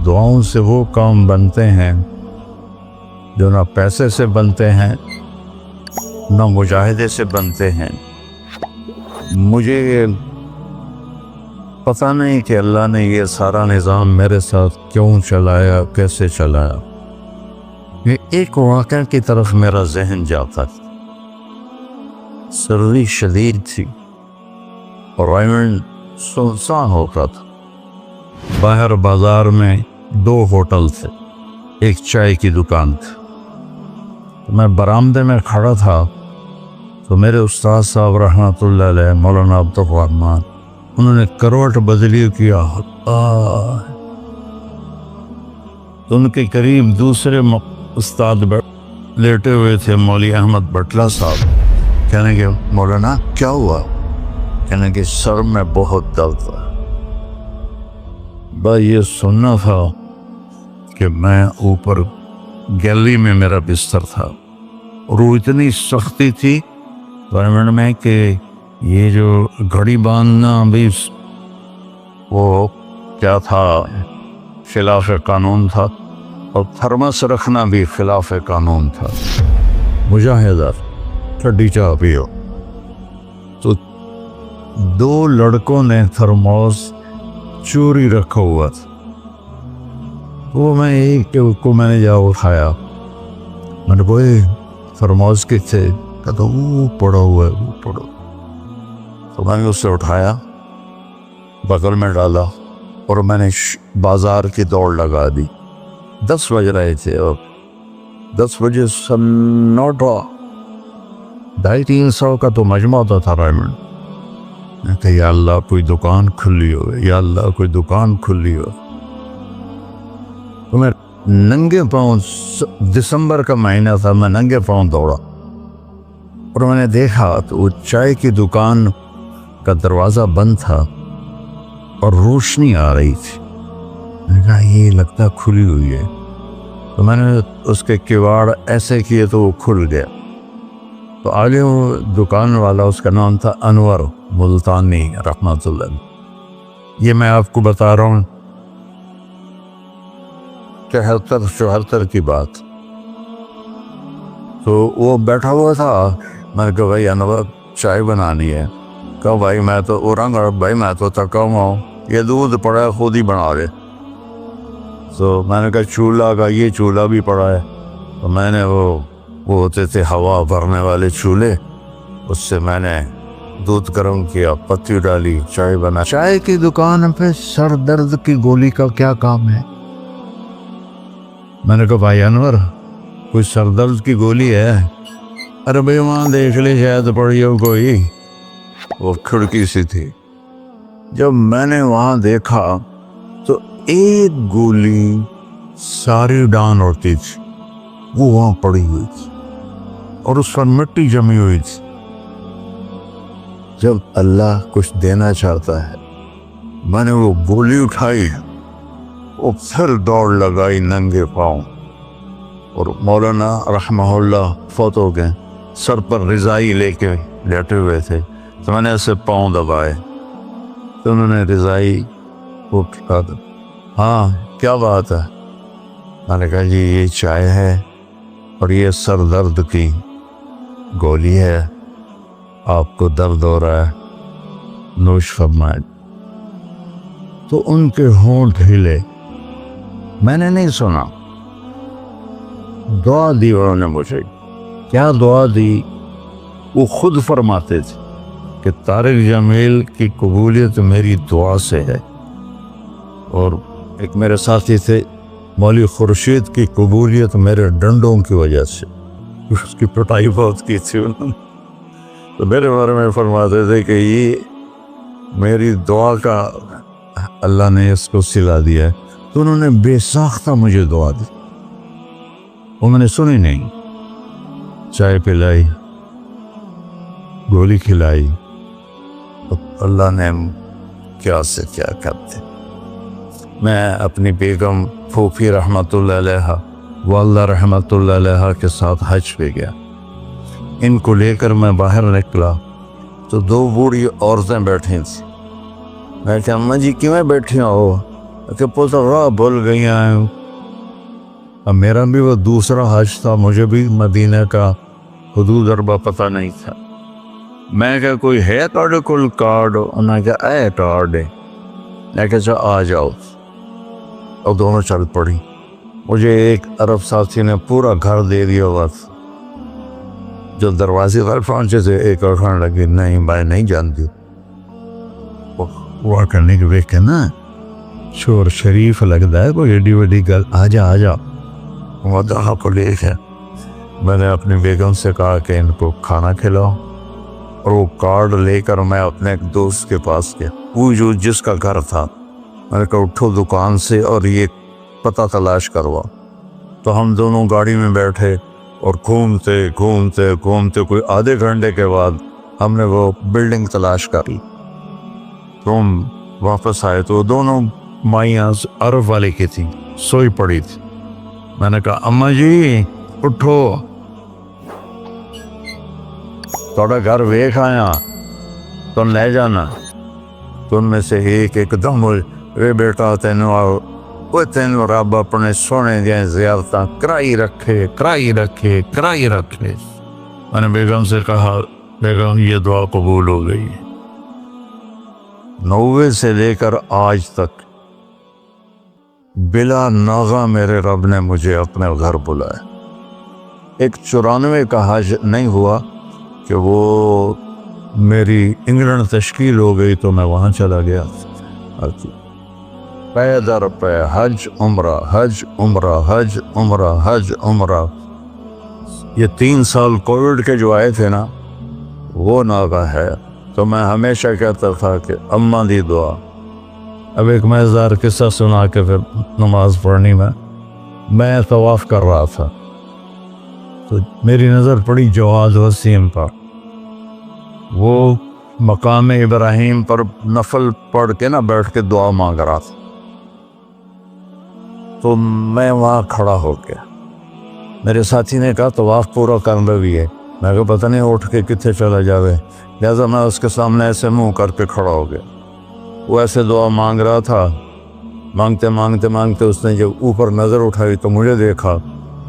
دعاؤں سے وہ کام بنتے ہیں جو نہ پیسے سے بنتے ہیں نہ مجاہدے سے بنتے ہیں۔ مجھے پتہ نہیں کہ اللہ نے یہ سارا نظام میرے ساتھ کیوں چلایا، کیسے چلایا۔ یہ ایک واقعہ کی طرف میرا ذہن جاتا تھا۔ سردی شدید تھی اور ایونٹ سنسان ہوتا تھا۔ باہر بازار میں 2 ہوٹل تھے، ایک چائے کی دکان تھی۔ میں برآمدے میں کھڑا تھا تو میرے استاد صاحب رحمۃ اللہ علیہ مولانا عبد الرحمن، انہوں نے کروٹ بدلی کیا۔ تو ان کے قریب دوسرے استاد لیٹے ہوئے تھے، مولوی احمد بٹلہ صاحب۔ کہنے کہ مولانا کیا ہوا؟ کہنے کہ سر میں بہت درد تھا۔ بس یہ سننا تھا کہ میں اوپر گیلری میں میرا بستر تھا اور وہ اتنی سختی تھی گورنمنٹ میں کہ یہ جو گھڑی باندھنا بھی وہ کیا تھا، خلاف قانون تھا، اور تھرمس رکھنا بھی خلاف قانون تھا۔ مجاہدہ ٹھنڈی چاہ پیو۔ تو 2 لڑکوں نے تھرموس چوری رکھا ہوا تھا، وہ میں ایک کو میں نے جا اٹھایا۔ میں نے بوئے تھرموس کے تھے، کہتا وہ پڑا ہوا ہے، وہ پڑا۔ تو میں نے اسے اٹھایا، بغل میں ڈالا اور میں نے بازار کی دوڑ لگا دی۔ 10 بج رہے تھے اور 10 بجے سنوٹا 250-300 کا تو مجمع ہوتا تھا رائمنڈ۔ میں کہا یا اللہ کوئی دکان کھلی ہو، یا اللہ کوئی دکان کھلی ہو۔ تو میں ننگے پاؤں، دسمبر کا مہینہ تھا، میں ننگے پاؤں دوڑا اور میں نے دیکھا تو وہ چائے کی دکان کا دروازہ بند تھا اور روشنی آ رہی تھی۔ میں نے کہا یہ لگتا کھلی ہوئی ہے۔ تو میں نے اس کے کواڑ ایسے کیے تو وہ کھل گیا۔ تو آگے وہ دکان والا، اس کا نام تھا انور ملتانی رحمۃ اللہ۔ یہ میں آپ کو بتا رہا ہوں 73-74 کی بات۔ تو وہ بیٹھا ہوا تھا، میں نے کہا بھائی انور چائے بنانی ہے۔ کہا بھائی میں تو اورنگ بھائی میں تو تھکا ہوا ہوں، یہ دودھ پڑا ہے خود ہی بنا لے۔ تو میں نے کہا چولہا کا، یہ چولہا بھی پڑا ہے۔ تو میں نے وہ ہوتے تھے ہوا بھرنے والے چولہے، اس سے میں نے دودھ گرم کیا، پتی ڈالی، چائے بنا۔ چائے کی دکان پہ سر درد کی گولی کا کیا کام ہے؟ میں نے کہا بھائی انور کوئی سر درد کی گولی ہے؟ ارے بھائی وہاں دیکھ لے شاید پڑی ہو کوئی، وہ کھڑکی سی تھی۔ جب میں نے وہاں دیکھا تو ایک گولی ساری ڈان ہوتی تھی، وہ وہاں پڑی ہوئی تھی اور اس پر مٹی جمی ہوئی تھی۔ جب اللہ کچھ دینا چاہتا ہے، میں نے وہ گولی اٹھائی اور پھر دوڑ لگائی ننگے پاؤں، اور مولانا رحمہ اللہ فوت ہو گئے، سر پر رضائی لے کے لیٹے ہوئے تھے۔ تو میں نے ایسے پاؤں دبائے تو انہوں نے رضائی کو کہا ہاں کیا بات ہے؟ میں نے کہا جی یہ چائے ہے اور یہ سر درد کی گولی ہے، آپ کو درد ہو رہا ہے، نوش فرمائے۔ تو ان کے ہونٹ ہلے، میں نے نہیں سنا۔ دعا دی انہوں نے مجھے۔ کیا دعا دی؟ وہ خود فرماتے تھے کہ طارق جمیل کی قبولیت میری دعا سے ہے، اور ایک میرے ساتھی تھے مولوی خورشید کی قبولیت میرے ڈنڈوں کی وجہ سے، اس کی پٹائی بہت کی تھی انہوں نے۔ تو میرے بارے میں فرماتے تھے کہ یہ میری دعا کا اللہ نے اس کو سلا دیا ہے۔ تو انہوں نے بے ساختہ مجھے دعا دی، وہ میں نے سنی نہیں۔ چائے پلائی، گولی کھلائی، اللہ نے کیا سے کیا کرتے۔ میں اپنی بیگم پھوپھی رحمۃ اللہ علیہ، والدہ رحمۃ اللہ علیہ کے ساتھ حج پہ گیا۔ ان کو لے کر میں باہر نکلا تو 2 بوڑھی عورتیں بیٹھی تھیں۔ میں کہا اماں جی کیوں بیٹھی ہو؟ کہ پتہ بھول گئی ہیں. اب میرا بھی وہ دوسرا حج تھا, مجھے بھی مدینہ کا حدود اربا پتہ نہیں تھا. میں کہا کوئی ہے تھوڑے کول کارڈ؟ انہوں نے کہا اے کارڈ ہے. میں کہا اچھا آ جاؤ. اور دونوں چل پڑی. مجھے ایک عرب ساتھی نے پورا گھر دے دیا ہوا تھا. جو دروازے پر پہنچے تھے ایک اور کھانے لگی, نہیں میں نہیں جانتی. وہ کرنے کے دیکھ کے نا شور شریف لگتا ہے, کوئی ایڈی وڈی گل. آ جا وہ دہا کو لے کے میں نے اپنی بیگم سے کہا کہ ان کو کھانا کھلاؤ, اور وہ کارڈ لے کر میں اپنے ایک دوست کے پاس گیا, وہ جو جس کا گھر تھا. میں نے کہا اٹھو دکان سے اور یہ پتہ تلاش کروا. تو ہم دونوں گاڑی میں بیٹھے اور گھومتے گھومتے گھومتے کوئی آدھے گھنٹے کے بعد ہم نے وہ بلڈنگ تلاش کر لی. تو ہم واپس آئے تو دونوں مائیاں عرب والے کی تھیں, سوئی پڑی تھی. میں نے کہا اماں جی اٹھو, تھوڑا گھر ویکھ آیا, تم لے جانا. تو ان میں سے ایک دم وے بیٹا تینوں رب اپنے سونے دیا زیارتاں کرائی رکھے. میں نے بیگم سے کہا بیگم یہ دعا قبول ہو گئی. 90 سے لے کر آج تک بلا ناغہ میرے رب نے مجھے اپنے گھر بلایا. ایک 94 کا حج نہیں ہوا کہ وہ میری انگلینڈ تشکیل ہو گئی تو میں وہاں چلا گیا. پے در پے حج عمرہ. یہ 3 سال کووڈ کے جو آئے تھے نا وہ ناغہ ہے. تو میں ہمیشہ کہتا تھا کہ اماں دی دعا. اب ایک مزیدار قصہ سنا کے پھر نماز پڑھنی. میں طواف کر رہا تھا تو میری نظر پڑی جواد وسیم پر. وہ مقام ابراہیم پر نفل پڑھ کے نا بیٹھ کے دعا مانگ رہا تھا. تو میں وہاں کھڑا ہو گیا. میرے ساتھی نے کہا طواف پورا کرنا بھی ہے. میں کہا پتہ نہیں اٹھ کے کتنے چلا جاوے, لہٰذا میں اس کے سامنے ایسے منہ کر کے کھڑا ہو گیا. وہ ایسے دعا مانگ رہا تھا. مانگتے اس نے جب اوپر نظر اٹھائی تو مجھے دیکھا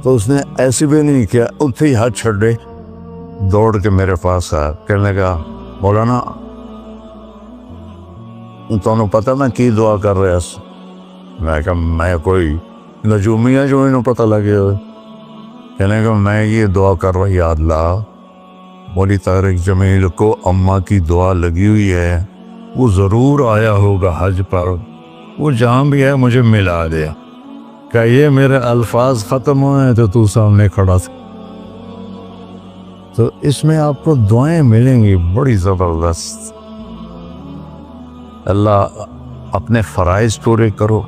تو اس نے ایسے بھی نہیں کیا, اتنے ہی ہاتھ چھڑے دوڑ کے میرے پاس آیا. کہنے لگا مولانا تمہیں پتہ میں کی دعا کر رہا. میں کہا میں کوئی نجومی ہے جو انہوں پتہ لگے ہوئے. کہنے لگا میں یہ دعا کر رہا, یا اللہ مولی طارق جمیل کو اماں کی دعا لگی ہوئی ہے, وہ ضرور آیا ہوگا حج پر, وہ جہاں بھی ہے مجھے ملا دیا. کہ یہ میرے الفاظ ختم ہوئے تو سامنے کھڑا تھا. تو اس میں آپ کو دعائیں ملیں گی بڑی زبردست. اللہ اپنے فرائض پورے کرو,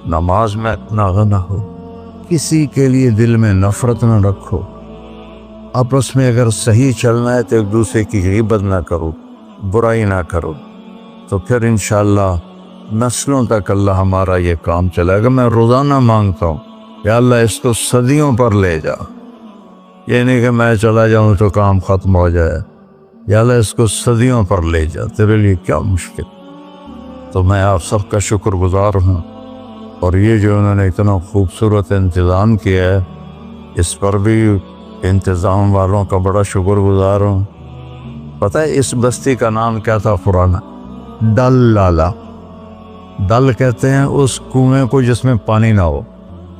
نماز میں ناغہ نہ ہو, کسی کے لیے دل میں نفرت نہ رکھو, آپس میں اگر صحیح چلنا ہے تو ایک دوسرے کی غیبت نہ کرو, برائی نہ کرو, تو پھر انشاءاللہ نسلوں تک اللہ ہمارا یہ کام چلائے گا. میں روزانہ مانگتا ہوں یا اللہ اس کو صدیوں پر لے جا. یہ نہیں کہ میں چلا جاؤں تو کام ختم ہو جائے. یا اللہ اس کو صدیوں پر لے جا, تیرے لیے کیا مشکل. تو میں آپ سب کا شکر گزار ہوں, اور یہ جو انہوں نے اتنا خوبصورت انتظام کیا ہے اس پر بھی انتظام والوں کا بڑا شکر گزار ہوں. پتہ ہے اس بستی کا نام کیا تھا پرانا؟ ڈل لالا. ڈل کہتے ہیں اس کنویں کو جس میں پانی نہ ہو,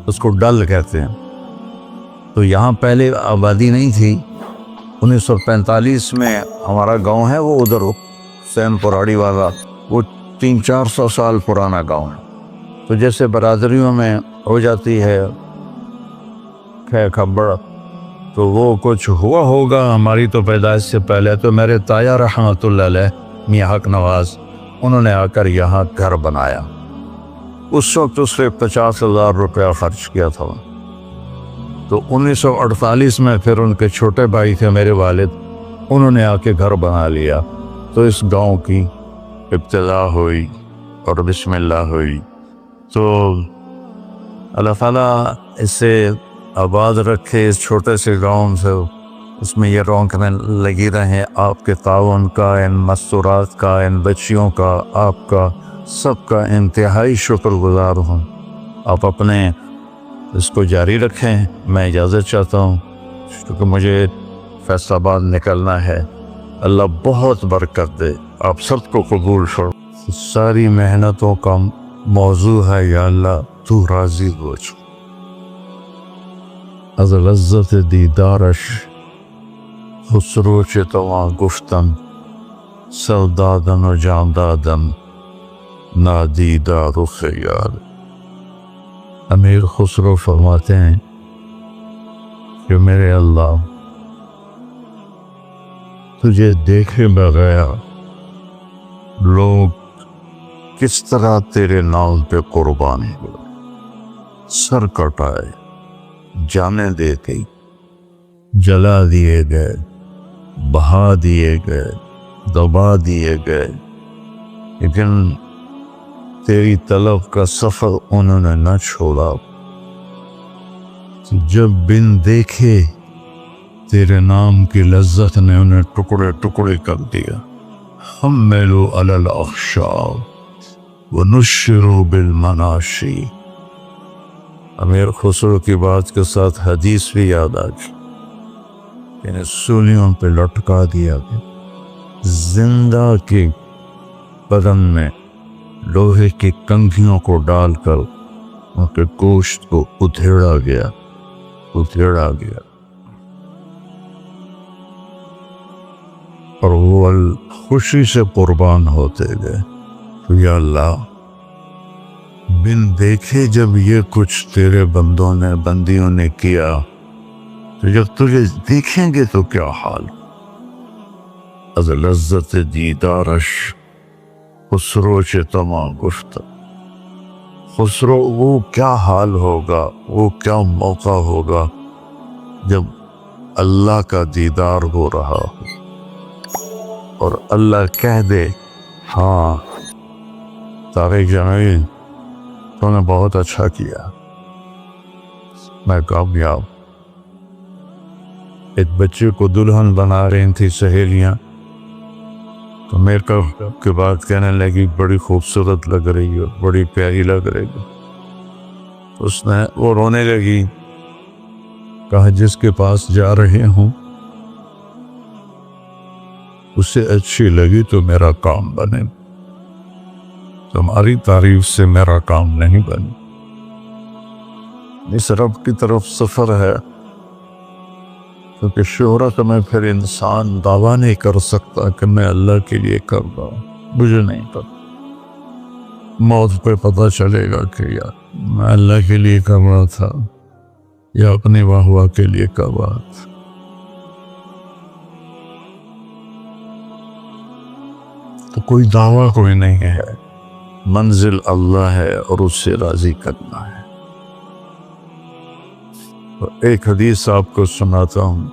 اس کو ڈل کہتے ہیں. تو یہاں پہلے آبادی نہیں تھی. 1945 میں ہمارا گاؤں ہے وہ ادھر حسین پراڑی والا, وہ 300-400 سال پرانا گاؤں ہے. تو جیسے برادریوں میں ہو جاتی ہے خبر, تو وہ کچھ ہوا ہوگا ہماری تو پیدائش سے پہلے. تو میرے تایا رحمۃ اللہ علیہ میاں حق نواز, انہوں نے آ کر یہاں گھر بنایا. اس وقت اس پہ 50,000 روپیہ خرچ کیا تھا. تو 1948 میں پھر ان کے چھوٹے بھائی تھے میرے والد, انہوں نے آ کے گھر بنا لیا. تو اس گاؤں کی ابتدا ہوئی اور بسم اللہ ہوئی. تو اللہ تعالیٰ اسے آباد رکھے اس چھوٹے سے گاؤں سے, اس میں یہ رونقیں لگی رہیں. آپ کے تعاون کا, ان مستورات کا, ان بچیوں کا, آپ کا سب کا انتہائی شکر گزار ہوں۔ آپ اپنے اس کو جاری رکھیں، میں اجازت چاہتا ہوں کیونکہ مجھے فیصل آباد نکلنا ہے۔ اللہ بہت برکت دے، آپ سب کو قبول فرما۔ ساری محنتوں کا موضوع ہے یا اللہ تو راضی ہو جو، از لذت دیدارش خسرو چتواں گفتن، سر دادن و جان دادن نادیدہ رخ یار۔ امیر خسرو فرماتے ہیں کہ میرے اللہ تجھے دیکھے بغیر لوگ کس طرح تیرے نام پہ قربانی ہوئے، سر کٹائے، جانیں دے گئی، جلا دیے گئے، بہا دیے گئے، دبا دیے گئے، لیکن تیری طلب کا سفر انہوں نے نہ چھوڑا۔ جب بن دیکھے تیرے نام کی لذت نے انہیں ٹکڑے ٹکڑے کر دیا۔ حملوا علی الاخشاب ونشروا بالمناشی۔ امیر خسرو کی بات کے ساتھ حدیث بھی یاد آ گئی، انہیں سولیوں پہ لٹکا دیا گیا، زندہ کے بدن میں لوہے کی کنگھیوں کو ڈال کر ان کے گوشت کو ادھیڑا گیا۔ اور وہ خوشی سے قربان ہوتے گئے۔ تو یا اللہ بن دیکھے جب یہ کچھ تیرے بندیوں نے کیا، تو جب تجھے دیکھیں گے تو کیا حال؟ از لذت دیدارش خسرو چتما گفت، خسرو وہ کیا حال ہوگا، وہ کیا موقع ہوگا جب اللہ کا دیدار ہو رہا ہو اور اللہ کہہ دے ہاں طارق جمیل تو نے بہت اچھا کیا، میں کامیاب۔ ایک بچے کو دلہن بنا رہی تھی سہیلیاں، تو میرے کے بعد کہنے لگی بڑی خوبصورت لگ رہی ہے، بڑی پیاری لگ رہی ہے۔ وہ رونے لگی، کہا جس کے پاس جا رہے ہوں اسے اچھی لگی تو میرا کام بنے، تمہاری تعریف سے میرا کام نہیں بنے۔ اس رب کی طرف سفر ہے، کیونکہ شہرت میں پھر انسان دعویٰ نہیں کر سکتا کہ میں اللہ کے لیے کر رہا ہوں، مجھے نہیں پتا۔ موت پہ پتہ چلے گا کہ یار میں اللہ کے لیے کر رہا تھا یا اپنی واہ واہ کے لیے کر رہا تھا۔ تو کوئی دعویٰ کوئی نہیں ہے، منزل اللہ ہے اور اس سے راضی کرنا ہے۔ تو ایک حدیث آپ کو سناتا ہوں۔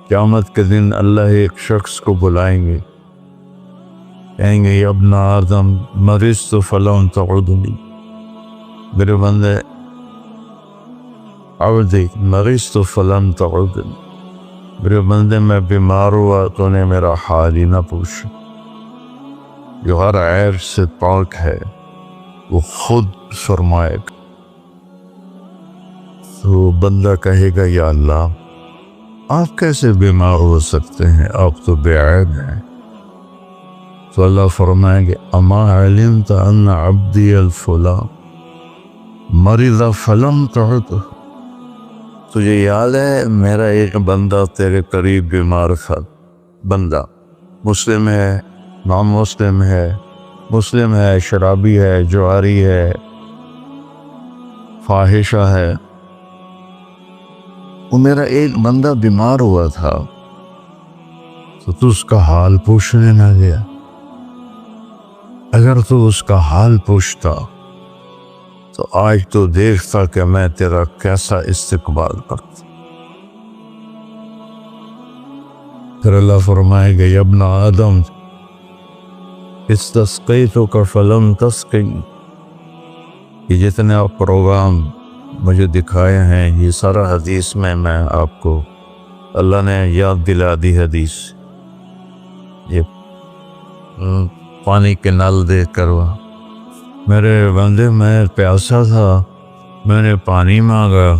قیامت کے دن اللہ ایک شخص کو بلائیں گے، کہیں گے یا ابن آدم مرضت فلم تعودنی، میرے بندے عبدی مرضت فلم تعودنی، میرے بندے میں بیمار ہوا تو نے میرا حال ہی نہ پوچھا۔ جو ہر عیب سے پاک ہے وہ خود فرمائے گا۔ تو بندہ کہے گا یا اللہ آپ کیسے بیمار ہو سکتے ہیں، آپ تو بے عیب ہیں۔ تو اللہ فرمائیں گے اما علمت ان عبدی الفلاں مرض فلم تعد، تجھے یاد ہے میرا ایک بندہ تیرے قریب بیمار تھا؟ بندہ مسلم ہے، نان مسلم ہے، مسلم ہے، شرابی ہے، جواری ہے، فاحشہ ہے، وہ میرا ایک بندہ بیمار ہوا تھا تو اس کا حال پوچھنے نہ گیا۔ اگر تو اس کا حال پوچھتا تو آج تو دیکھتا کہ میں تیرا کیسا استقبال کرتا۔ پھر اللہ فرمائے گا یا ابن آدم استسقیتک فلم تسقنی، یہ جتنے آپ پروگرام مجھے دکھائے ہیں یہ سارا حدیث میں آپ کو اللہ نے یاد دلا دی حدیث۔ یہ پانی کے نل دیکھ کر وہ میرے بندے میں پیاسا تھا، میں نے پانی مانگا،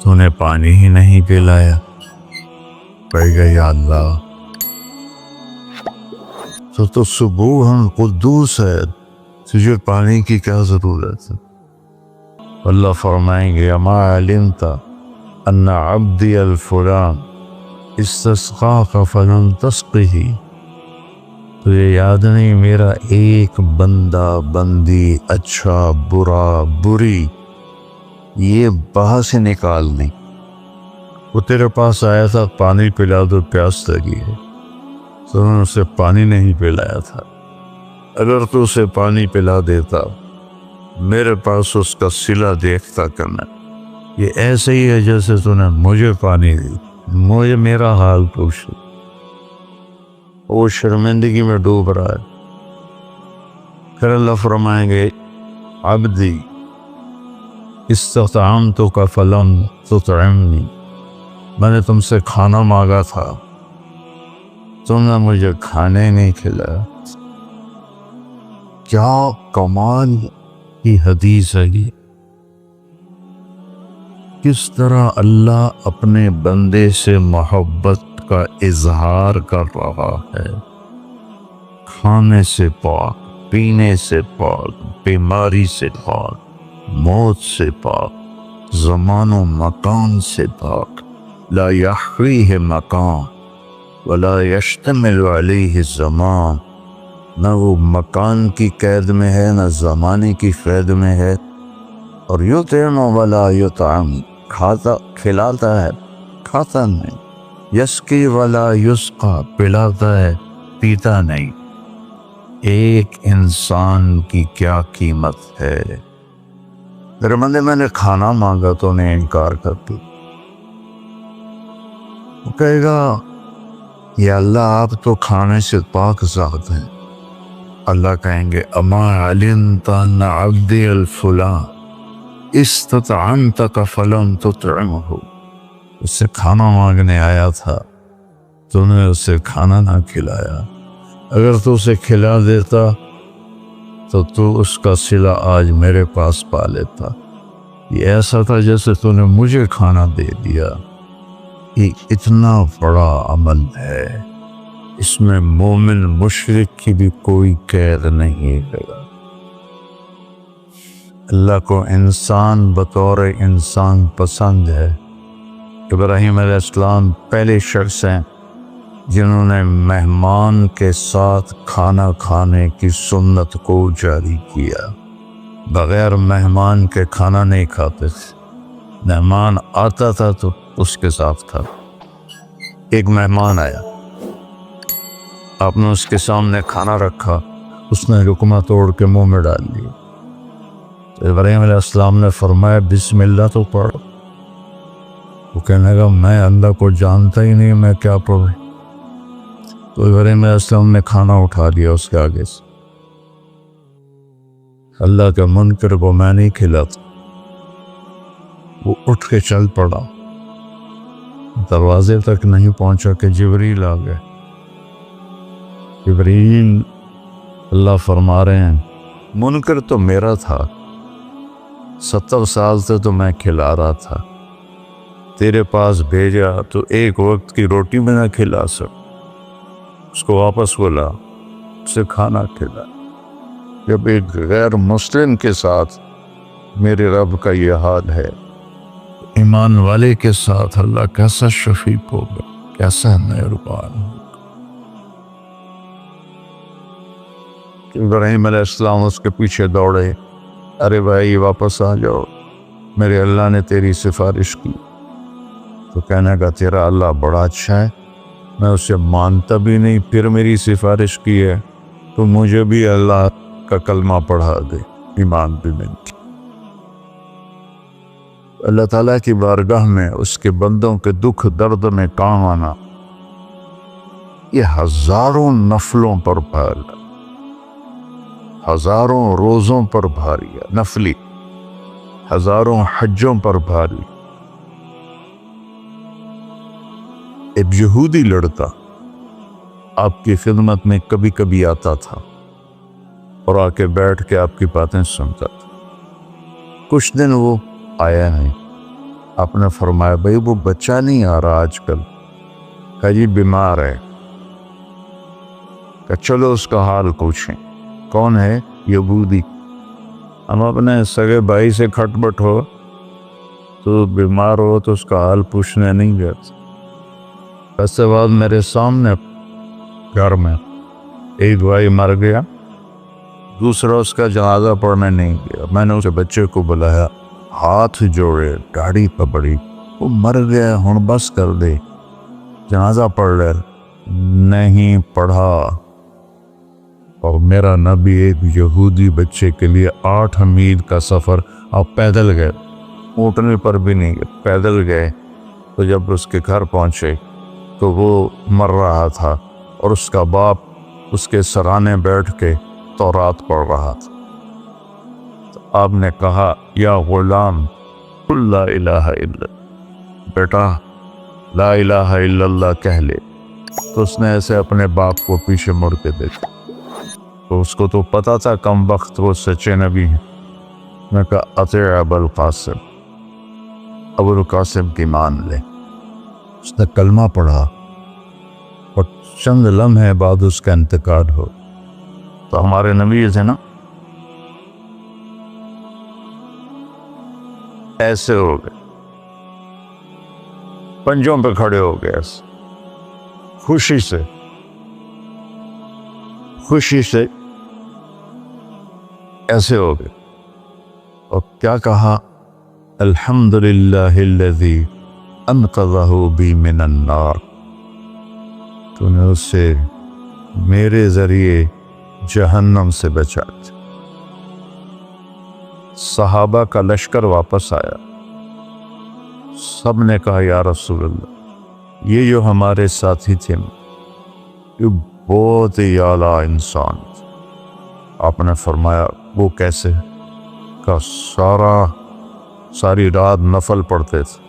تو نے پانی ہی نہیں پلایا۔ پڑ گیا یا اللہ، تو سبوحن قدوس ہے، تجھے پانی کی کیا ضرورت ہے؟ اللہ فرمائیں گے اما علمت ان عبدی الفلان استسقاک فلم تسقہ، تجھے یاد نہیں میرا ایک بندہ بندی اچھا برا بری یہ باہر سے نکال نہیں، وہ تیرے پاس آیا تھا پانی پلا دو پیاس لگی ہے، تو نے اسے پانی نہیں پلایا تھا۔ اگر تو اسے پانی پلا دیتا میرے پاس اس کا صلہ دیکھتا کرنا، یہ ایسے ہی ہے جیسے تو نے مجھے پانی دی، مجھے میرا حال پوچھ، وہ شرمندگی میں ڈوب رہا ہے۔ پھر اللہ فرمائیں گے عبدی استطعمتک فلم تطعمنی، میں نے تم سے کھانا مانگا تھا، تم نے مجھے کھانے نہیں کھلایا۔ کیا کمال کی حدیث ہے یہ، کس طرح اللہ اپنے بندے سے محبت کا اظہار کر رہا ہے۔ کھانے سے پاک، پینے سے پاک، بیماری سے پاک، موت سے پاک، زمان و مکان سے پاک، لا یحویہ مکان ولا یشتمل علیہ زمان، نہ وہ مکان کی قید میں ہے نہ زمانے کی قید میں ہے۔ اور یطعم ولا یطعم، کھاتا کھلاتا ہے کھاتا نہیں، یسقی ولا یسقا، پلاتا ہے پیتا نہیں۔ ایک انسان کی کیا قیمت ہے۔ میرے بندے میں نے کھانا مانگا تو نے انکار کر دی، وہ کہے گا یا اللہ آپ تو کھانے سے پاک ذات ہیں۔ اللہ کہیں گے اما علمت ان عبدی الفلان استطعمتک فلم تطعمہ، اس سے کھانا مانگنے آیا تھا تو نے اسے کھانا نہ کھلایا، اگر تو اسے کھلا دیتا تو اس کا صلہ آج میرے پاس پا لیتا۔ یہ ایسا تھا جیسے تو نے مجھے کھانا دے دیا۔ یہ اتنا بڑا عمل ہے، اس میں مومن مشرک کی بھی کوئی قید نہیں ہے۔ اللہ کو انسان بطور انسان پسند ہے۔ ابراہیم علیہ السلام پہلے شخص ہیں جنہوں نے مہمان کے ساتھ کھانا کھانے کی سنت کو جاری کیا، بغیر مہمان کے کھانا نہیں کھاتے تھے، مہمان آتا تھا تو اس کے ساتھ تھا۔ ایک مہمان آیا، آپ نے اس کے سامنے کھانا رکھا، اس نے لقمہ توڑ کے منہ میں ڈال لیا، تو ابراہیم علیہ السلام نے فرمایا بسم اللہ تو پڑھ۔ وہ کہنے لگا میں اللہ کو جانتا ہی نہیں، میں کیا پڑھوں؟ تو ابراہیم علیہ السلام نے کھانا اٹھا لیا اس کے آگے سے۔ اللہ کے منکر کو میں نہیں کھلاتا۔ وہ اٹھ کے چل پڑا، دروازے تک نہیں پہنچا کہ جبریل آ گئے۔ جبریل، اللہ فرما رہے ہیں منکر تو میرا تھا، 70 سال سے تو میں کھلا رہا تھا، تیرے پاس بھیجا تو ایک وقت کی روٹی میں نہ کھلا سک، اس کو واپس بولا، اسے کھانا کھلا۔ جب ایک غیر مسلم کے ساتھ میرے رب کا یہ حال ہے، ایمان والے کے ساتھ اللہ کیسا شفیق ہوگا، کیسا مہربان ہوگا۔ ابراہیم علیہ السلام اس کے پیچھے دوڑے، ارے بھائی واپس آ جاؤ، میرے اللہ نے تیری سفارش کی۔ تو کہنے کا تیرا اللہ بڑا اچھا ہے، میں اسے مانتا بھی نہیں، پھر میری سفارش کی ہے، تو مجھے بھی اللہ کا کلمہ پڑھا دے، ایمان بھی نہیں۔ اللہ تعالیٰ کی بارگاہ میں اس کے بندوں کے دکھ درد میں کام آنا، یہ ہزاروں نفلوں پر بھاری، ہزاروں روزوں پر بھاری ہے، نفلی ہزاروں حجوں پر بھاری۔ ایک یہودی لڑکا آپ کی خدمت میں کبھی کبھی آتا تھا، اور آ کے بیٹھ کے آپ کی باتیں سنتا تھا۔ کچھ دن وہ آیا نہیں، آپ نے فرمایا بھائی وہ بچہ نہیں آ رہا آج کل، کہا جی بیمار ہے، کہ چلو اس کا حال پوچھیں۔ کون ہے؟ یہودی۔ ہم اپنے سگے بھائی سے کھٹ بٹ ہو تو بیمار ہو تو اس کا حال پوچھنے نہیں گئے۔ اس کے بعد میرے سامنے گھر میں ایک بھائی مر گیا، دوسرا اس کا جنازہ پڑھنے نہیں گیا۔ میں نے اس بچے کو بلایا، ہاتھ جوڑے، داڑھی پکڑی، وہ مر گیا، ہن بس کر دے، جنازہ پڑھ لے۔ نہیں پڑھا۔ اور میرا نبی ایک یہودی بچے کے لیے 8 میل کا سفر آپ پیدل گئے، اونٹنے پر بھی نہیں گئے، پیدل گئے۔ تو جب اس کے گھر پہنچے تو وہ مر رہا تھا اور اس کا باپ اس کے سرانے بیٹھ کے تورات پڑھ رہا تھا۔ تو آپ نے کہا یا غلام قل لا الہ الا اللہ، بیٹا لا الہ الا اللہ کہہ لے۔ تو اس نے ایسے اپنے باپ کو پیچھے مڑ کے دیکھا، تو اس کو تو پتا تھا کم وقت وہ سچے نبی ہیں۔ میں کہا اطیع ابا القاسم، ابو القاسم کی مان لے۔ اس نے کلمہ پڑھا اور چند لمحے بعد اس کا انتقال ہو۔ تو ہمارے نبی تھے نا، ایسے ہو گئے، پنجوں پہ کھڑے ہو گئے، خوشی سے ایسے ہو گئے، اور کیا کہا؟ الحمدللہ الذی انقذہ بی من النار، تو نے اسے میرے ذریعے جہنم سے بچا دیا۔ صحابہ کا لشکر واپس آیا، سب نے کہا یا رسول اللہ، یہ جو ہمارے ساتھی تھے یہ بہت ہی اعلیٰ انسان تھے۔ آپ نے فرمایا وہ کیسے؟ کہ ساری رات نفل پڑھتے تھے،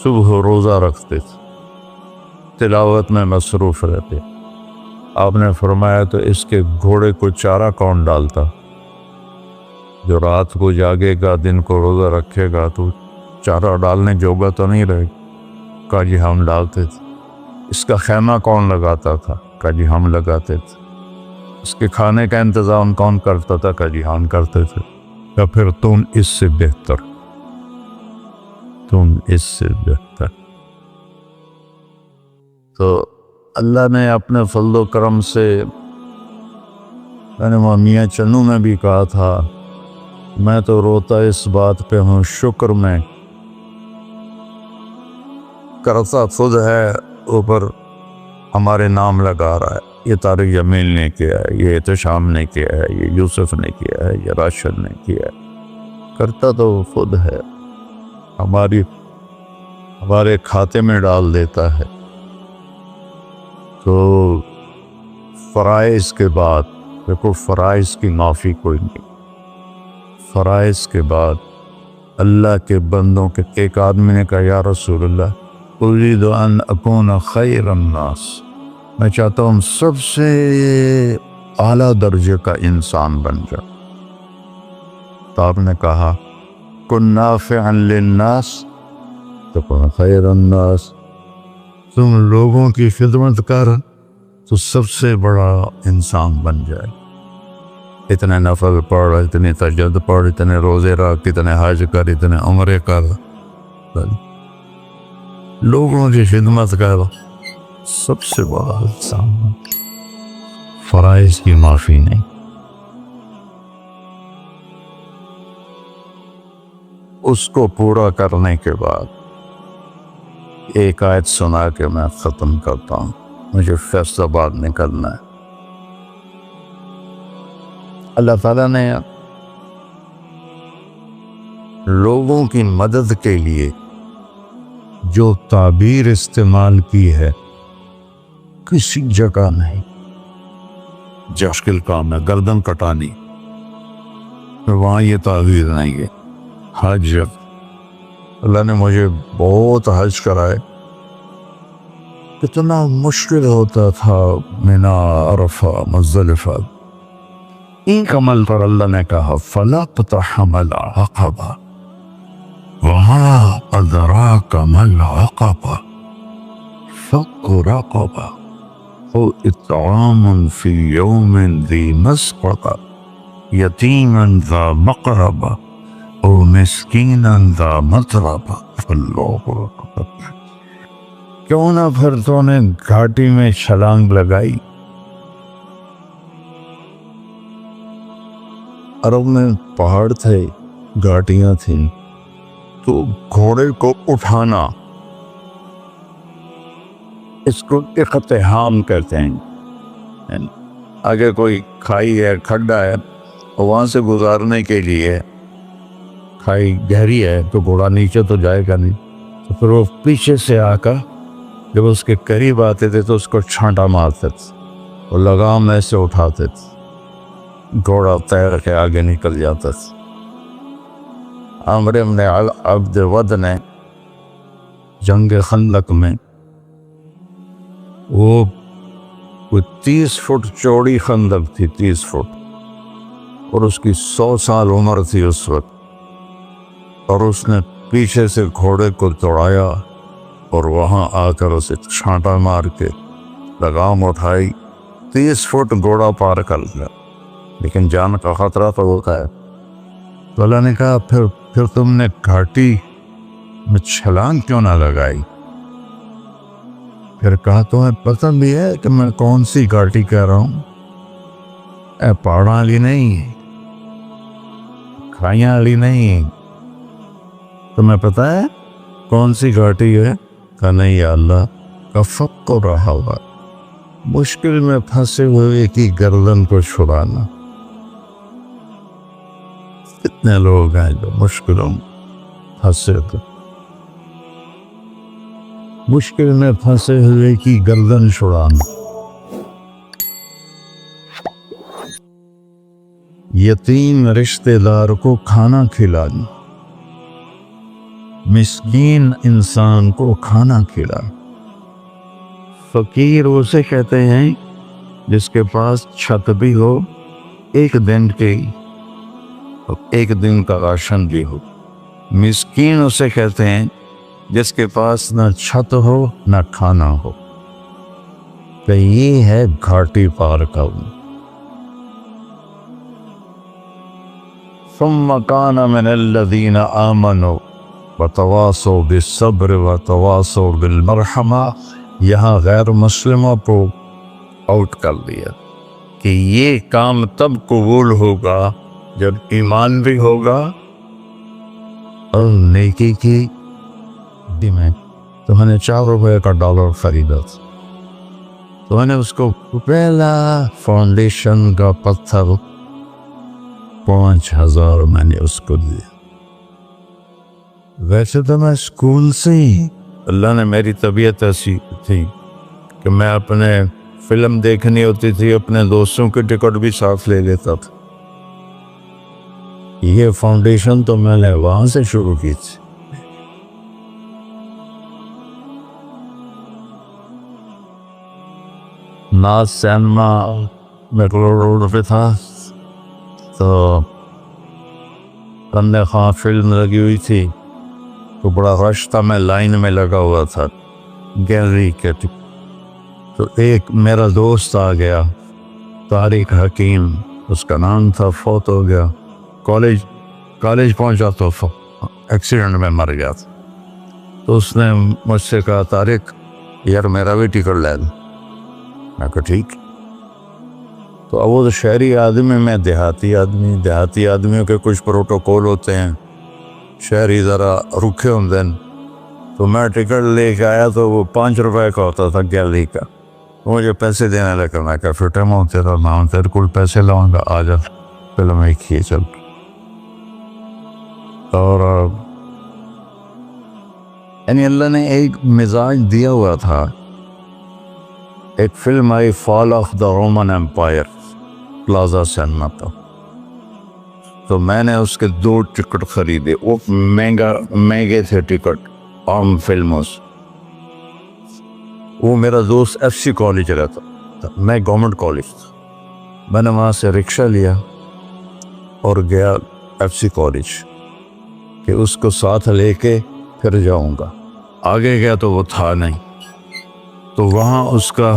صبح روزہ رکھتے تھے، تلاوت میں مصروف رہتے۔ آپ نے فرمایا تو اس کے گھوڑے کو چارہ کون ڈالتا؟ جو رات کو جاگے گا، دن کو روزہ رکھے گا، تو چارہ ڈالنے جوگا تو نہیں رہے۔ کہا جی ہم ڈالتے تھے۔ اس کا خیمہ کون لگاتا تھا؟ کہا جی ہم لگاتے تھے۔ اس کے کھانے کا انتظام کون کرتا تھا؟ کہا جی ہم کرتے تھے۔ یا پھر تم اس سے بہتر، تم اس سے بہتر۔ تو اللہ نے اپنے فضل و کرم سے، میں نے میاں چنو میں بھی کہا تھا، میں تو روتا اس بات پہ ہوں، شکر میں کرتا خود ہے، اوپر ہمارے نام لگا رہا ہے۔ یہ طارق جمیل نے کیا ہے، یہ احتشام نے کیا ہے، یہ یوسف نے کیا ہے، یہ راشد نے کیا ہے۔ کرتا تو خود ہے، ہمارے کھاتے میں ڈال دیتا ہے۔ تو فرائض کے بعد دیکھو، فرائض کی معافی کوئی نہیں۔ فرائض کے بعد اللہ کے بندوں کے، ایک آدمی نے کہا یا رسول اللہ اريد ان اكون خیر الناس، میں چاہتا ہوں سب سے اعلیٰ درجے کا انسان بن جاؤ۔ تو آپ نے کہا کن نافعا للناس تكن خیر الناس، تم لوگوں کی خدمت کر تو سب سے بڑا انسان بن جائے۔ اتنے نفل پڑھ، اتنی تہجد پڑھ، اتنے روزے رکھ، اتنے حج کر، اتنے عمرے کر، لوگوں کی خدمت کر، سب سے بڑا انسان۔ فرائض کی معافی نہیں۔ اس کو پورا کرنے کے بعد ایک آیت سنا کے میں ختم کرتا ہوں، مجھے فیصلہ آباد نکلنا ہے۔ اللہ تعالیٰ نے لوگوں کی مدد کے لیے جو تعبیر استعمال کی ہے کسی جگہ نہیں۔ مشکل کام ہے گردن کٹانی، وہاں یہ تعبیر نہیں ہے۔ حج، اللہ نے مجھے بہت حج کرائے، کتنا مشکل ہوتا تھا، منی، عرفہ، مزدلفہ، ایک عمل پر اللہ نے کہا فلا اقتحم العقبہ وما ادراک ما العقبہ فک رقبہ او اطعام فی یوم ذی مسغبہ یتیما ذا مقربہ او مسکینا ذا متربہ اللہ اکبر۔ کیوں نہ پھر تو نے گھاٹی میں چھلانگ لگائی۔ عرب میں پہاڑ تھے، گھاٹیاں تھیں، تو گھوڑے کو اٹھانا اس کو اقتحام کہتے ہیں۔ آگے کوئی کھائی ہے، کھڈا ہے، وہاں سے گزارنے کے لیے کھائی گہری ہے تو گھوڑا نیچے تو جائے گا نہیں، تو پھر وہ پیچھے سے آ کر جب اس کے قریب آتے تھے تو اس کو چھانٹا مارتے تھے اور لگام ایسے اٹھاتے تھے، گھوڑا تیر کے آگے نکل جاتا تھا۔ عمرو بن عبد ود نے جنگ خندق میں وہ 30 فٹ چوڑی خندق تھی، 30 فٹ، اور اس کی 100 سال عمر تھی اس وقت، اور اس نے پیچھے سے گھوڑے کو دوڑایا اور وہاں آ کر اسے چھانٹا مار کے لگام اٹھائی، 30 فٹ گھوڑا پار کر گیا، لیکن جان کا خطرہ تو ہوتا ہے۔ تو اللہ نے کہا پھر تم نے گھاٹی میں چھلانگ کیوں نہ لگائی؟ پھر کہا تمہیں پتہ بھی ہے کہ میں کون سی گھاٹی کہہ رہا ہوں؟ پہاڑاں والی نہیں، کھائیاں والی نہیں، تمہیں پتہ ہے کون سی گھاٹی ہے؟ کہ نہیں یا اللہ، کا فق رہا ہوا، مشکل میں پھنسے ہوئے کی گردن کو چھڑانا۔ کتنے لوگ ہیں جو مشکلوں میں پھنسے تھے، مشکل میں پھنسے ہوئے کی گردن چھڑانا۔ یتیم رشتہ دار کو کھانا کھلانا، مسکین انسان کو کھانا کھلانا۔ فقیر اسے کہتے ہیں جس کے پاس چھت بھی ہو، ایک دن کا راشن بھی ہو۔ مسکین اسے کہتے ہیں جس کے پاس نہ چھت ہو نہ کھانا ہو۔ کہ یہ ہے گھاٹی پار کرنا۔ ثم كان من الذين آمنوا وتواصوا بالصبر وتواصوا بالمرحمہ، یہاں غیر مسلموں کو آؤٹ کر دیا کہ یہ کام تب قبول ہوگا جب ایمان بھی ہوگا اور نیکی کی بھی۔ میں تو میں نے 4 روپے کا ڈالر خریدا تھا، تو میں نے اس کو پہلا فاؤنڈیشن کا پتھر 5000 میں نے اس کو دیا۔ ویسے تو میں اسکول سے ہی، اللہ نے میری طبیعت ایسی تھی کہ میں اپنے فلم دیکھنی ہوتی تھی، اپنے دوستوں کی ٹکٹ بھی ساتھ لے لیتا تھا۔ یہ فاؤنڈیشن تو میں نے وہاں سے شروع کی تھی۔ ناز سینما میٹرو روڈ پہ تھا، تو کندے خواہ فلم لگی ہوئی تھی، تو بڑا رش تھا، میں لائن میں لگا ہوا تھا گیلری کے۔ تو ایک میرا دوست آ گیا، طارق حکیم اس کا نام تھا، فوت ہو گیا، کالج پہنچا تو ایکسیڈنٹ میں مر گیا تھا۔ تو اس نے مجھ سے کہا طارق یار میرا بھی ٹکٹ لے دو۔ میں کہا ٹھیک۔ تو اب وہ تو شہری آدمی، میں دیہاتی آدمیوں کے کچھ پروٹوکول ہوتے ہیں، شہری ذرا رکھے ہوتے ہیں۔ تو میں ٹکٹ لے کے آیا تو وہ 5 روپے کا ہوتا تھا گیلری کا، مجھے پیسے دینے لگا۔ میں کہا پھر ٹائم تیرا نام، تیرے کو پیسے لاؤں گا، آ جا فلم ایک ہی چل۔ اور یعنی اللہ نے ایک مزاج دیا ہوا تھا۔ ایک فلم آئی fall of the Roman empire, Plaza cinema کا، تو میں نے اس کے 2 ٹکٹ خریدے، وہ مہنگے تھے ٹکٹ عام فلموں سے۔ وہ میرا دوست FC کالج رہتا تھا، میں گورنمنٹ کالج تھا۔ میں نے وہاں سے رکشہ لیا، اور گیا FC کالج کہ اس کو ساتھ لے کے پھر جاؤں گا. آگے گیا تو وہ تھا نہیں. تو وہاں اس کا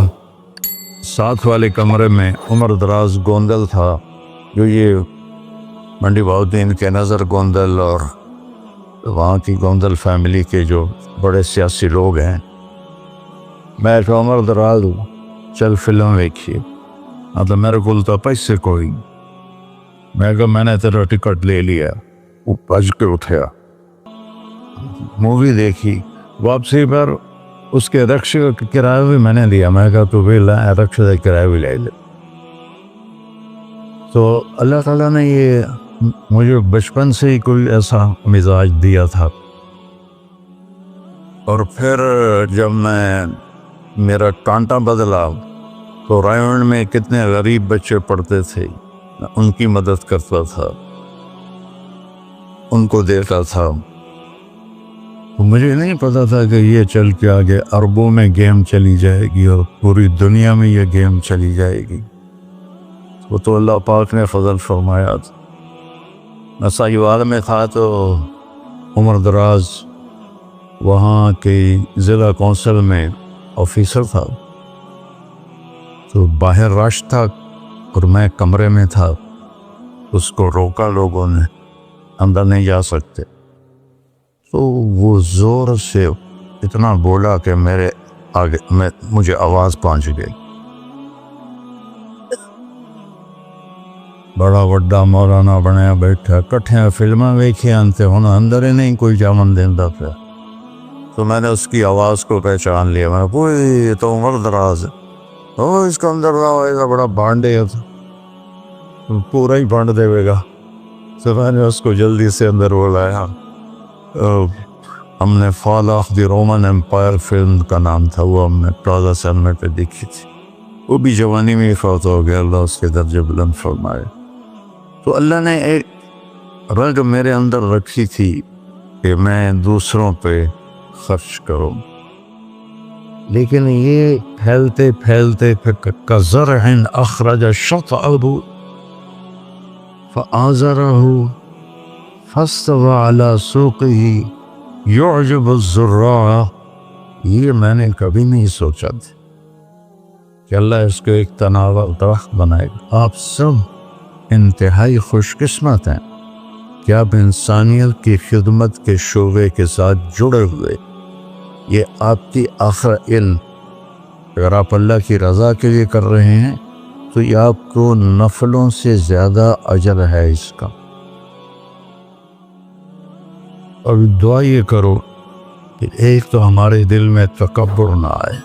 ساتھ والے کمرے میں عمر دراز گوندل تھا، جو یہ منڈی بہاؤالدین کے نظر گوندل اور وہاں کی گوندل فیملی کے جو بڑے سیاسی لوگ ہیں. میں تو عمر دراز چل فلم دیکھیے. مطلب میرے کو تو پیسے کوئی. میں کہا میں نے تیرا ٹکٹ لے لیا. وہ بھج کے اٹھیا، مووی دیکھی. واپسی پر اس کے رکشے کا کرایہ بھی میں نے دیا. میں کہا تو بھی رکشے کا کرایہ بھی لے لے. تو اللہ تعالیٰ نے یہ مجھے بچپن سے ہی کوئی ایسا مزاج دیا تھا. اور پھر جب میرا کانٹا بدلا تو رائمنڈ میں کتنے غریب بچے پڑھتے تھے، ان کی مدد کرتا تھا، ان کو دیتا تھا. مجھے نہیں پتا تھا کہ یہ چل کے آگے اربوں میں گیم چلی جائے گی اور پوری دنیا میں یہ گیم چلی جائے گی. وہ تو اللہ پاک نے فضل فرمایا تھا. میں ساہیوال میں تھا تو عمر دراز وہاں کی ضلع کونسل میں آفیسر تھا. تو باہر رش تھا اور میں کمرے میں تھا. اس کو روکا لوگوں نے، اندر نہیں جا سکتے. تو وہ زور سے اتنا بولا کہ میرے آگے مجھے آواز پہنچ گئی. بڑا وڈا مولانا بنیا بیٹھا، کٹھے فلمیں ویکھے انتے ہونا اندر ہی نہیں کوئی جامن دیندہ پہ. تو میں نے اس کی آواز کو پہچان لیا. میں نے کوئی یہ تو عمر دراز ہے. اس کا اندر رہا ایسا بڑا بانڈے ہے، پورا ہی بانڈ دے گا. تو میں نے اس کو جلدی سے اندر بلایا. ہم نے fall of the Roman empire film کا نام تھا، وہ ہم نے پلازا سینما پہ دیکھی تھی. وہ بھی جوانی میں ہی فوت ہو گیا، اللہ اس کے درجے بلند فرمائے. تو اللہ نے ایک رگ میرے اندر رکھی تھی کہ میں دوسروں پہ خرچ کروں. لیکن یہ پھیلتے پھیلتے کزرع اخرج شطأه فآزره فاستوى على سوقه يعجب الزراع. یہ میں نے کبھی نہیں سوچا تھا کہ اللہ اس کو ایک تناور درخت بنائے گا. آپ سب انتہائی خوش قسمت ہیں کہ آپ انسانیت کی خدمت کے شعبے کے ساتھ جڑے ہوئے. یہ آپ کی آخر علم، اگر آپ اللہ کی رضا کے لیے کر رہے ہیں تو یہ آپ کو نفلوں سے زیادہ اجر ہے اس کا. اور دعا یہ کرو کہ ایک تو ہمارے دل میں تکبر نہ آئے،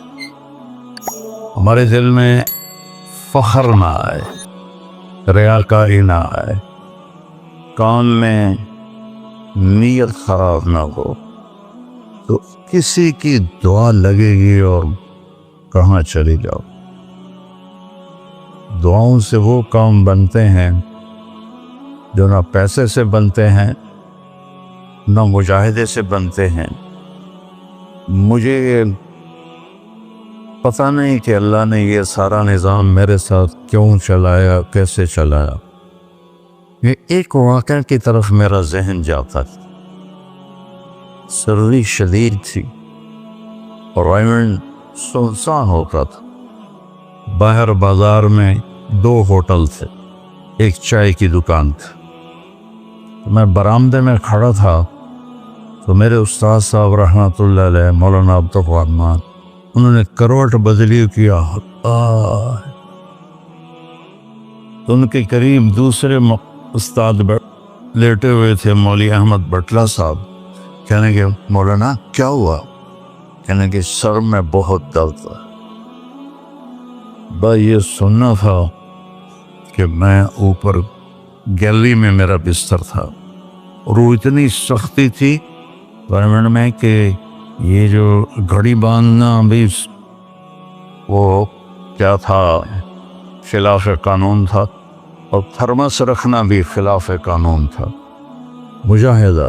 ہمارے دل میں فخر نہ آئے، ریاکاری نہ آئے، کام میں نیت خراب نہ ہو. تو کسی کی دعا لگے گی اور کہاں چلی جاؤ. دعاؤں سے وہ کام بنتے ہیں جو نہ پیسے سے بنتے ہیں نہ مجاہدے سے بنتے ہیں. مجھے پتہ نہیں کہ اللہ نے یہ سارا نظام میرے ساتھ کیوں چلایا، کیسے چلایا. یہ ایک واقعہ کی طرف میرا ذہن جاتا تھا. سردی شدید تھی اور رائمنڈ سنسان ہوتا تھا. باہر بازار میں 2 ہوٹل تھے، ایک چائے کی دکان تھی. میں برآمدے میں کھڑا تھا تو میرے استاد صاحب رحمۃ اللہ علیہ مولانا عبدالرحمن، انہوں نے کروٹ بدلی کیا. تو ان کے قریب دوسرے استاد لیٹے ہوئے تھے، مولوی احمد بٹلہ صاحب. کہنے کہ مولانا کیا ہوا؟ کہنے کہ سر میں بہت درد ہے. بس یہ سننا تھا کہ میں اوپر گیلری میں میرا بستر تھا اور وہ اتنی سختی تھی گورنمنٹ میں کہ یہ جو گھڑی باندھنا بھی وہ کیا تھا، خلاف قانون تھا، اور تھرمس رکھنا بھی خلاف قانون تھا. مجاہدہ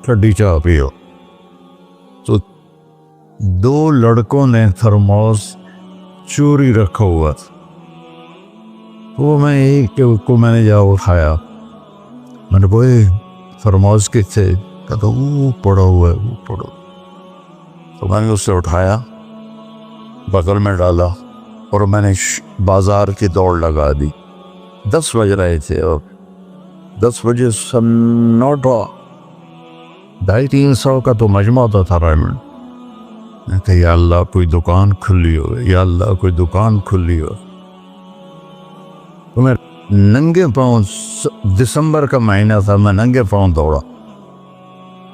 ٹھڈی چاہ پیو. تو 2 لڑکوں نے تھرموس چوری رکھا ہوا تھا. وہ میں ایک کو میں نے جا اٹھایا میں نے کوئی فرموز کے تھے، کہتا وہ پڑا ہوا ہے، وہ پڑا. تو میں نے اسے اٹھایا، بغل میں ڈالا اور میں نے بازار کی دوڑ لگا دی. 10 بج رہے تھے اور 10 بجے سنوٹا 250-300 کا تو مجمع ہوتا تھا ریمنڈ. میں کہ یا اللہ کوئی دکان کھلی ہو، یا اللہ کوئی دکان کھلی ہو. تو میں ننگے پاؤں، دسمبر کا مہینہ تھا، میں ننگے پاؤں دوڑا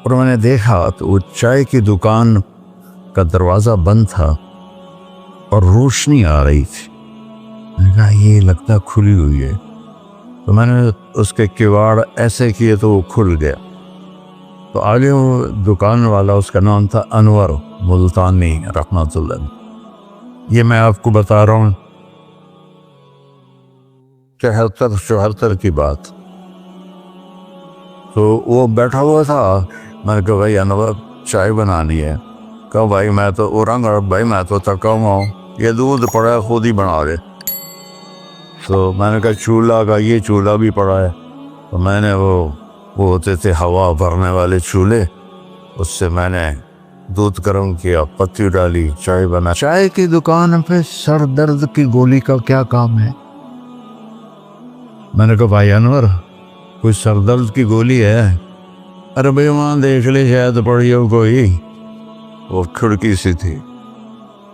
اور میں نے دیکھا تو وہ چائے کی دکان کا دروازہ بند تھا اور روشنی آ رہی تھی. میں نے کہا یہ لگتا کھلی ہوئی ہے. تو میں نے اس کے کواڑ ایسے کیے تو وہ کھل گیا. تو آگے وہ دکان والا، اس کا نام تھا انور ملتانی رحمۃ اللہ. یہ میں آپ کو بتا رہا ہوں 73-74 کی بات. تو وہ بیٹھا ہوا تھا. میں نے کہا بھائی انور چائے بنانی ہے. کہا بھائی میں تو بھائی میں تو تھکا ہوا ہوں، یہ دودھ پڑا ہے خود ہی بنا دے. تو میں نے کہا چولہا کا، یہ چولہا بھی پڑا ہے. تو میں نے وہ ہوتے تھے ہوا بھرنے والے چولہے، اس سے میں نے دودھ گرم کیا، پتی ڈالی، چائے بنا. چائے کی دکان پہ سر درد کی گولی کا کیا کام ہے؟ میں نے کہا بھائی انور کوئی سر درد کی گولی ہے؟ ارے بھائی وہاں دیکھ لے شاید پڑی ہو کوئی. وہ کھڑکی سی تھی.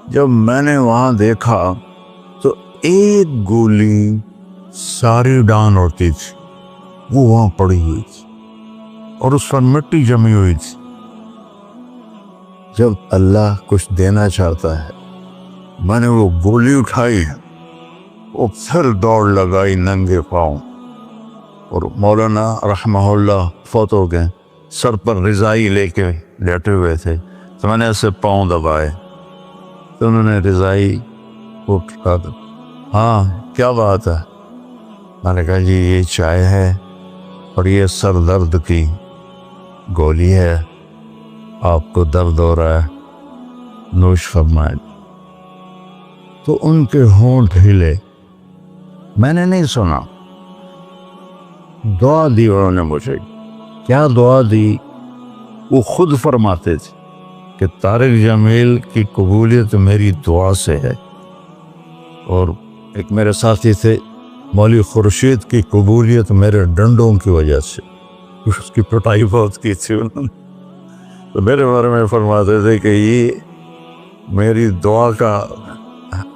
جب میں نے وہاں دیکھا تو ایک گولی ساری ڈان ہوتی تھی وہ وہاں پڑی ہوئی تھی اور اس پر مٹی جمی ہوئی تھی. جب اللہ کچھ دینا چاہتا ہے، میں نے وہ گولی اٹھائی، وہ پھر دوڑ لگائی ننگے پاؤں. اور مولانا رحمہ اللہ فوت ہو گئے، سر پر رضائی لے کے لیٹے ہوئے تھے. تو میں نے ایسے پاؤں دبائے تو انہوں نے رضائی کو کہا ہاں کیا بات ہے؟ میں نے کہا جی یہ چائے ہے اور یہ سر درد کی گولی ہے، آپ کو درد ہو رہا ہے، نوش فرمائیں. تو ان کے ہونٹ ہلے. میں نے نہیں سنا. دعا دی انہوں نے مجھے. کیا دعا دی؟ وہ خود فرماتے تھے کہ طارق جمیل کی قبولیت میری دعا سے ہے. اور ایک میرے ساتھی تھے مولوی خورشید کی قبولیت میرے ڈنڈوں کی وجہ سے. اس کی پٹائی بہت کی تھی انہوں نے. تو میرے بارے میں فرماتے تھے کہ یہ میری دعا کا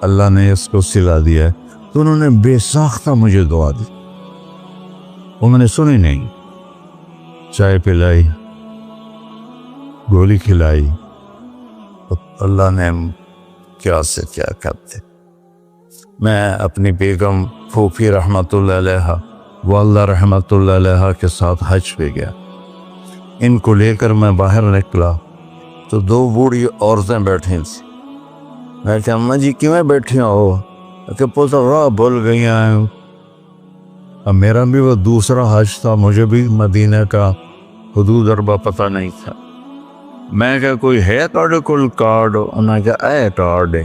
اللہ نے اس کو سلا دیا ہے. تو انہوں نے بے ساختہ مجھے دعا دی، وہ میں نے سنی نہیں. چائے پلائی، گولی کھلائی، اللہ نے کیا سے کیا کرتے. میں اپنی بیگم پھوپھی رحمۃ اللہ علیہ، والدہ رحمۃ اللہ علیہ کے ساتھ حج پہ گیا. ان کو لے کر میں باہر نکلا تو 2 بوڑھی عورتیں بیٹھی تھیں. میں کہ اماں جی کیوں بیٹھی ہو؟ کہ پوتا راہ بھول گئی ہیں. اب میرا بھی وہ دوسرا حج تھا، مجھے بھی مدینہ کا حدود اربا پتہ نہیں تھا. میں کہ کوئی ہے کارڈ کل کارڈ؟ انہوں نے کہا اے کارڈ ہے.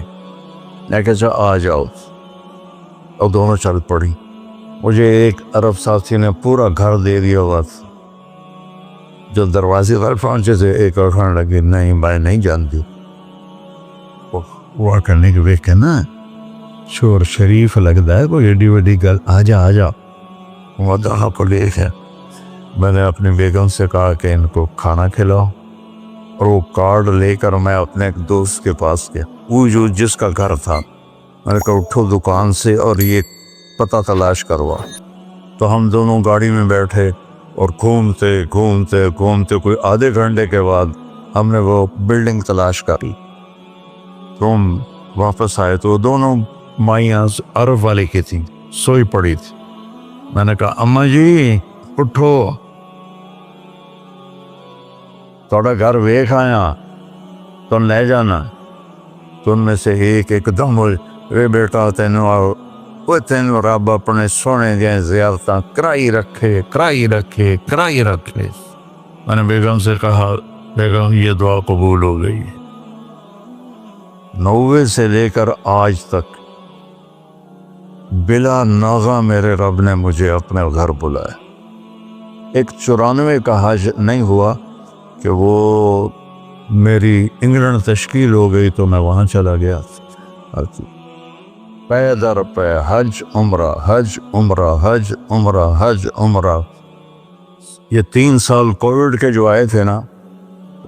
میں کہا آ جاؤ. اور دونوں چل پڑی. مجھے ایک عرب ساتھی نے پورا گھر دے دیا ہوا تھا. جو دروازے پر پہنچے تھے ایک اور کھانے لگی نہیں میں نہیں جانتی. وہ کرنے کے دیکھ کے نا شور شریف لگتا ہے کوئی ایڈی وڈی گل. آ جا وہ دہا کو لے کے میں نے اپنی بیگم سے کہا کہ ان کو کھانا کھلاؤ. اور وہ کارڈ لے کر میں اپنے ایک دوست کے پاس گیا، وہ جو جس کا گھر تھا. میں نے کہا اٹھو دکان سے اور یہ پتہ تلاش کروا. تو ہم دونوں گاڑی میں بیٹھے اور گھومتے گھومتے گھومتے کوئی آدھے گھنٹے کے بعد ہم نے وہ بلڈنگ تلاش کر لی. تو ہم واپس آئے تو دونوں مائیاں عرب والے کی تھیں، سوئی پڑی تھی. میں نے کہا اماں جی اٹھو، تھوڑا گھر ویکھ آیا تو لے جانا. تو ان میں سے ایک دم وے بیٹا تینوں رب اپنے سونے دیا زیارتاں کرائی رکھے. میں نے بیگم سے کہا بیگم یہ دعا قبول ہو گئی. 90 سے لے کر آج تک بلا ناغہ میرے رب نے مجھے اپنے گھر بلایا. ایک 94 کا حج نہیں ہوا کہ وہ میری انگلینڈ تشکیل ہو گئی تو میں وہاں چلا گیا. پے در پے حج عمرہ حج عمرہ حج عمرہ حج عمرہ. یہ 3 سال کووڈ کے جو آئے تھے نا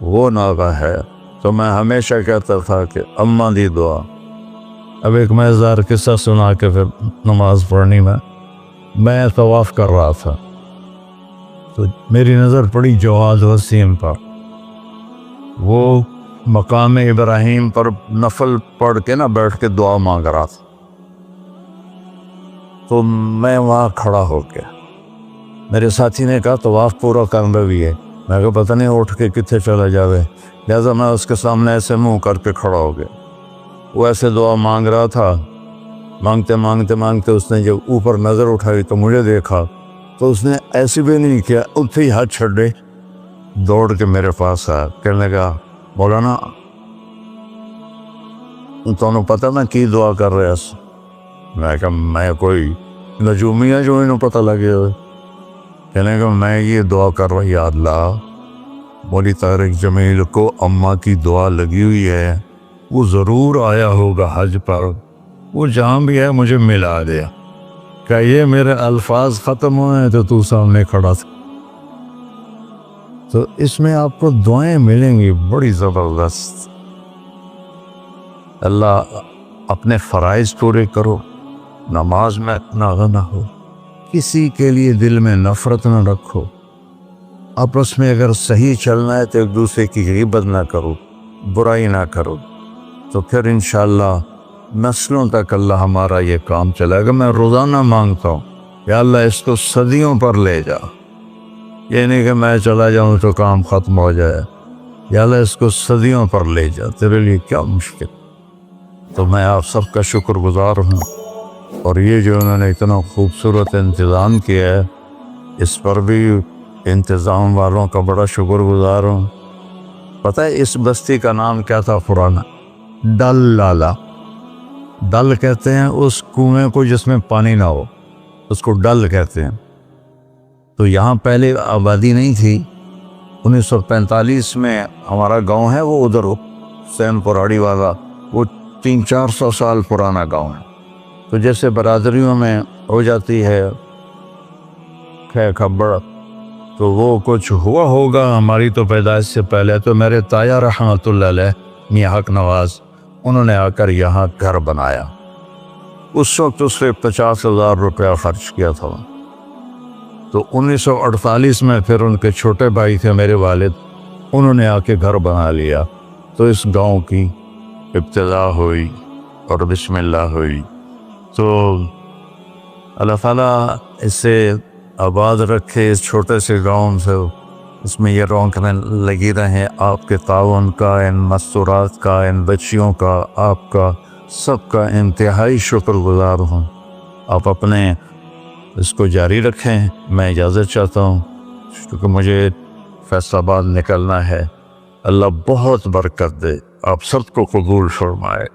وہ ناغہ ہے. تو میں ہمیشہ کہتا تھا کہ اماں دی دعا. اب ایک مزیدار قصہ سنا کے پھر نماز پڑھنی میں طواف کر رہا تھا تو میری نظر پڑی جواد وسیم پر. وہ مقام ابراہیم پر نفل پڑھ کے نا بیٹھ کے دعا مانگ رہا تھا. تو میں وہاں کھڑا ہو گیا. میرے ساتھی نے کہا طواف پورا کرنا بھی ہے. میں کہا پتہ نہیں اٹھ کے کتنے چلا جاوے. لہٰذا میں اس کے سامنے ایسے منہ کر کے کھڑا ہو گیا. وہ ایسے دعا مانگ رہا تھا. مانگتے مانگتے مانگتے اس نے جب اوپر نظر اٹھائی تو مجھے دیکھا تو اس نے ایسے بھی نہیں کیا, اتنے ہی ہاتھ چھڑے دوڑ کے میرے پاس آیا. کہنے لگا مولانا تمہیں پتہ نا کی دعا کر رہے اس. میں کہا میں کوئی نجومی ہے جو انہوں پتہ لگے ہوئے. کہنے لگا میں یہ دعا کر رہا, یا اللہ مولی طارق جمیل کو اماں کی دعا لگی ہوئی ہے, وہ ضرور آیا ہوگا حج پر, وہ جہاں بھی ہے مجھے ملا دیا. کہ یہ میرے الفاظ ختم ہوئے ہیں تو تو سامنے کھڑا تھا. تو اس میں آپ کو دعائیں ملیں گی بڑی زبردست. اللہ اپنے فرائض پورے کرو, نماز میں اتنا نہ ہو, کسی کے لیے دل میں نفرت نہ رکھو, آپس میں اگر صحیح چلنا ہے تو ایک دوسرے کی غیبت نہ کرو, برائی نہ کرو, تو پھر انشاءاللہ نسلوں تک اللہ ہمارا یہ کام چلے گا. میں روزانہ مانگتا ہوں یا اللہ اس کو صدیوں پر لے جا. یہ نہیں کہ میں چلا جاؤں تو کام ختم ہو جائے. یا اللہ اس کو صدیوں پر لے جا, تیرے لیے کیا مشکل. تو میں آپ سب کا شکر گزار ہوں, اور یہ جو انہوں نے اتنا خوبصورت انتظام کیا ہے اس پر بھی انتظام والوں کا بڑا شکر گزار ہوں. پتہ ہے اس بستی کا نام کیا تھا پرانا؟ ڈل لالا. ڈل کہتے ہیں اس کنویں کو جس میں پانی نہ ہو, اس کو ڈل کہتے ہیں. تو یہاں پہلے آبادی نہیں تھی. 1945 میں ہمارا گاؤں ہے وہ ادھر حسین پراڑی والا, وہ 300-400 سال پرانا گاؤں ہے. تو جیسے برادریوں میں ہو جاتی ہے خیر خبر, تو وہ کچھ ہوا ہوگا ہماری تو پیدائش سے پہلے. تو میرے تایا رحمۃ اللہ علیہ میاں حق نواز, انہوں نے آ کر یہاں گھر بنایا. اس وقت اس سے 50,000 روپیہ خرچ کیا تھا. تو 1948 میں پھر ان کے چھوٹے بھائی تھے میرے والد, انہوں نے آ کے گھر بنا لیا. تو اس گاؤں کی ابتدا ہوئی اور بسم اللہ ہوئی. تو اللہ تعالیٰ اسے آباد رکھے, اس چھوٹے سے گاؤں سے اس میں یہ رونقیں لگی رہیں. آپ کے تعاون کا, ان مستورات کا, ان بچیوں کا, آپ کا سب کا انتہائی شکر گزار ہوں. آپ اپنے اس کو جاری رکھیں. میں اجازت چاہتا ہوں کیونکہ مجھے فیصل آباد نکلنا ہے. اللہ بہت برکت دے, آپ سب کو قبول فرمائے.